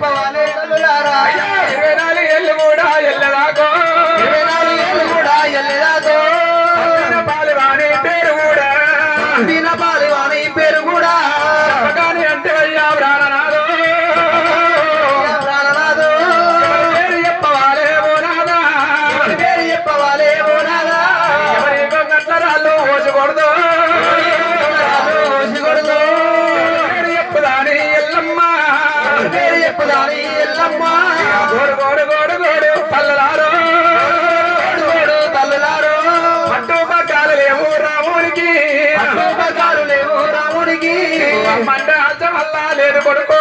చెప్పవాలే తల్లులారా 24 ఏళ్ళు కూడా ఎల్లదాకో 24 ఏళ్ళు కూడా ఎల్లదాకో పాలివాణి పేరు కూడా పాలివాణి పేరు కూడా చెప్పగాని అంటే అయ్యా ప్రాణనాథో ప్రాణనాథో పేరు చెప్పవాలే ఓ నాదా పేరు చెప్పవాలే ఓ నాదా ఎవరి గట్ల రాళ్ళు ఓసుకోడదు ఓసిగొడదు పేరు చెప్పుదాని ఎల్లమ్మ పేరు చెప్పదాని ఎల్లమ్మ గోడు గోడు గోడు గోడు పల్లలారో గోడు తల్లులారో పట్టుపకాలు లేవు రామునికి ఉపకారు లేవు రాముడికి అమ్మంటే అచ్చ వల్ల లేదు కొడుకో